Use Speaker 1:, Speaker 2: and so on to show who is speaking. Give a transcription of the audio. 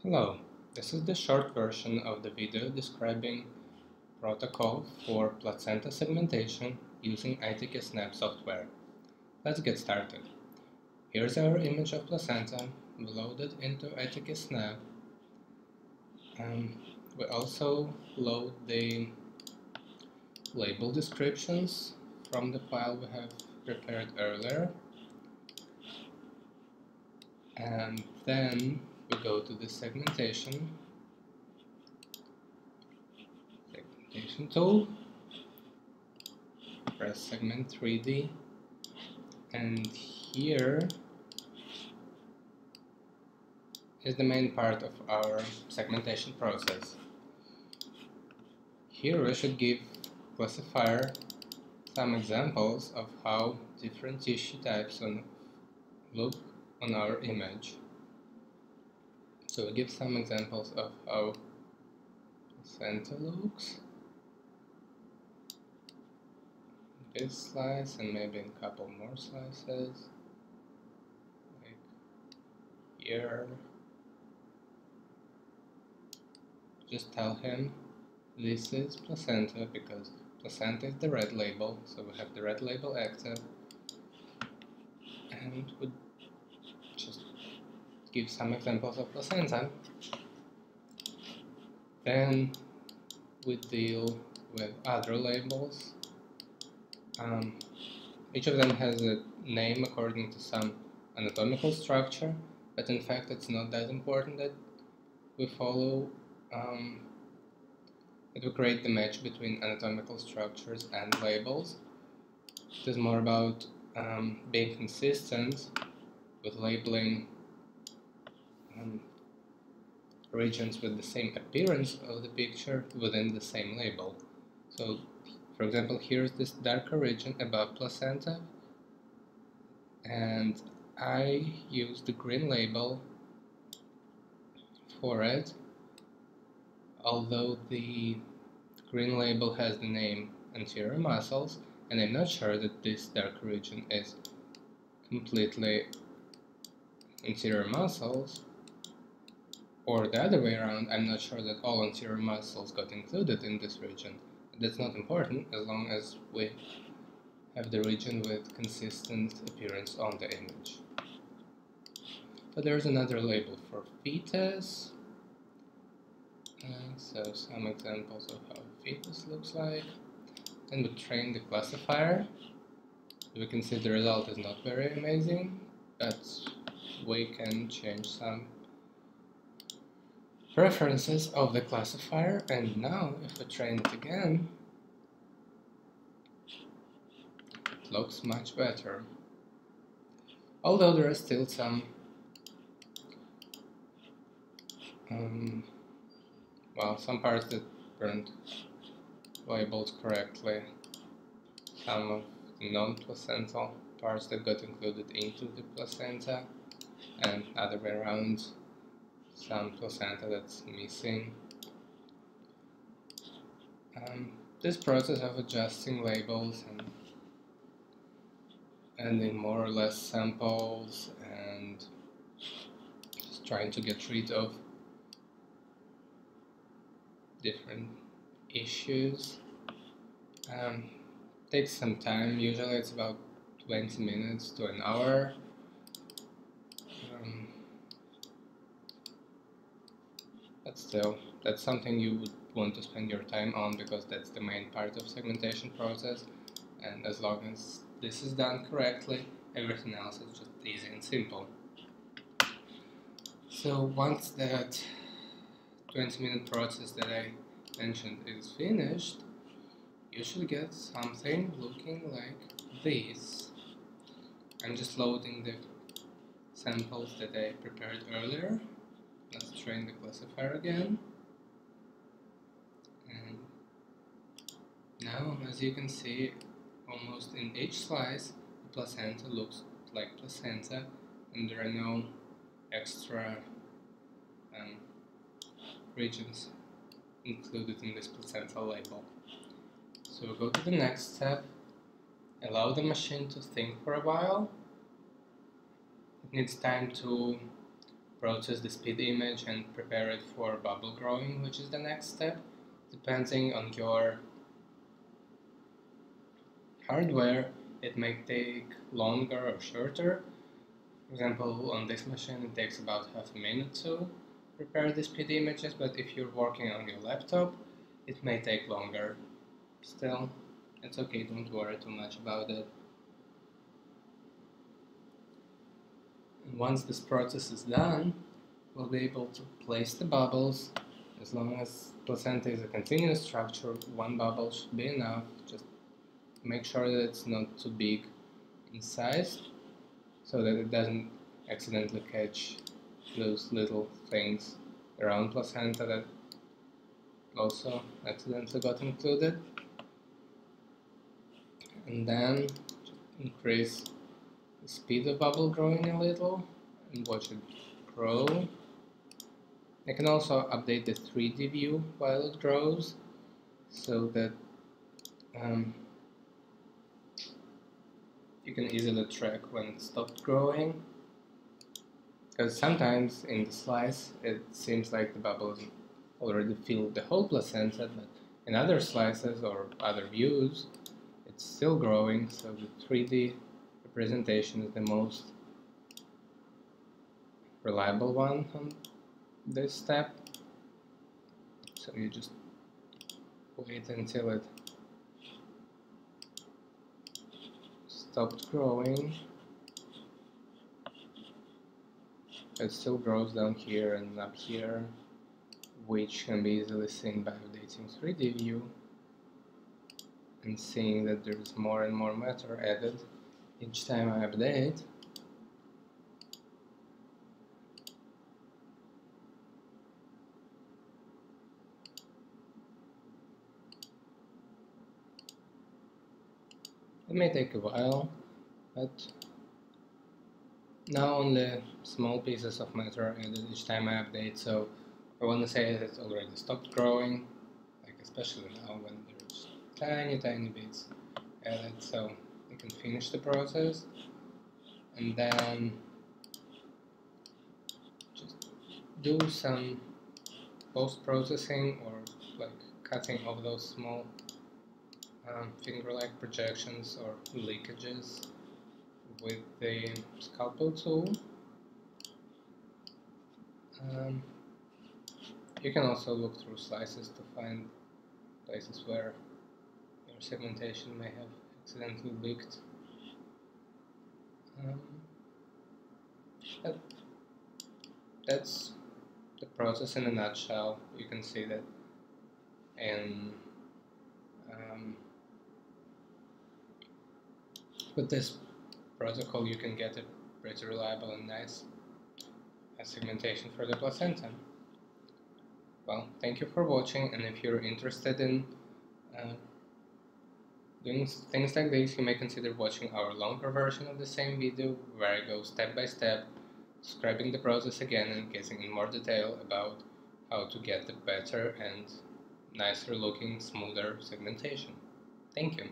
Speaker 1: Hello, this is the short version of the video describing protocol for placenta segmentation using ITK-SNAP software. Let's get started. Here's our image of placenta. We load it into ITK-SNAP. We also load the label descriptions from the file we have prepared earlier. And then we go to the segmentation tool, press segment 3D, and here is the main part of our segmentation process. Here we should give classifier some examples of how different tissue types look on our image. So we give some examples of how placenta looks. This slice and maybe a couple more slices, like here. Just tell him this is placenta because placenta is the red label, so we have the red label active, and we just give some examples of placenta. Then we deal with other labels. Each of them has a name according to some anatomical structure, but in fact it's not that important that we follow, that we create the match between anatomical structures and labels. It is more about being consistent with labeling regions with the same appearance of the picture within the same label. So, for example, here's this darker region above placenta, and I use the green label for it, although the green label has the name anterior muscles, and I'm not sure that this dark region is completely anterior muscles, or the other way around. I'm not sure that all anterior muscles got included in this region. That's not important as long as we have the region with consistent appearance on the image. So there's another label for fetus. So some examples of how fetus looks like. Then we train the classifier. We can see the result is not very amazing, but we can change some preferences of the classifier, and now if we train it again, it looks much better. Although there are still some some parts that weren't labeled correctly, some of the non-placental parts that got included into the placenta, and other way around, some placenta that's missing. This process of adjusting labels and adding more or less samples and just trying to get rid of different issues takes some time. Usually it's about 20 minutes to an hour. But still, that's something you would want to spend your time on because that's the main part of segmentation process, and as long as this is done correctly, everything else is just easy and simple. So once that 20-minute process that I mentioned is finished, you should get something looking like this. I'm just loading the samples that I prepared earlier. Let's train the classifier again. And now, as you can see, almost in each slice, the placenta looks like placenta, and there are no extra regions included in this placental label. So we'll go to the next step, allow the machine to think for a while. It needs time to process the speed image and prepare it for bubble growing, which is the next step. Depending on your hardware, it may take longer or shorter. For example, on this machine it takes about half a minute to prepare the speed images, but if you're working on your laptop, it may take longer. Still, it's okay, don't worry too much about it. And once this process is done, we'll be able to place the bubbles. As long as placenta is a continuous structure, one bubble should be enough. Just make sure that it's not too big in size, so that it doesn't accidentally catch those little things around placenta that also accidentally got included. And then increase the speed of bubble growing a little and watch it grow. I can also update the 3D view while it grows, so that you can easily track when it stopped growing. Because sometimes in the slice it seems like the bubbles already filled the whole placenta, but in other slices or other views it's still growing, so the 3D representation is the most reliable one on this step. So you just wait until it stopped growing. It still grows down here and up here, which can be easily seen by updating 3D view and seeing that there is more and more matter added each time I update. It may take a while, but now only small pieces of matter are added each time I update, so I want to say that it's already stopped growing, like especially now when there's tiny bits added, so you can finish the process and then just do some post-processing or like cutting of those small finger-like projections or leakages with the scalpel tool. You can also look through slices to find places where your segmentation may have accidentally leaked. That's the process in a nutshell. You can see that in with this protocol you can get a pretty reliable and nice segmentation for the placenta. Well, thank you for watching, and if you're interested in doing things like this, you may consider watching our longer version of the same video where I go step by step, describing the process again and getting in more detail about how to get the better and nicer looking, smoother segmentation. Thank you.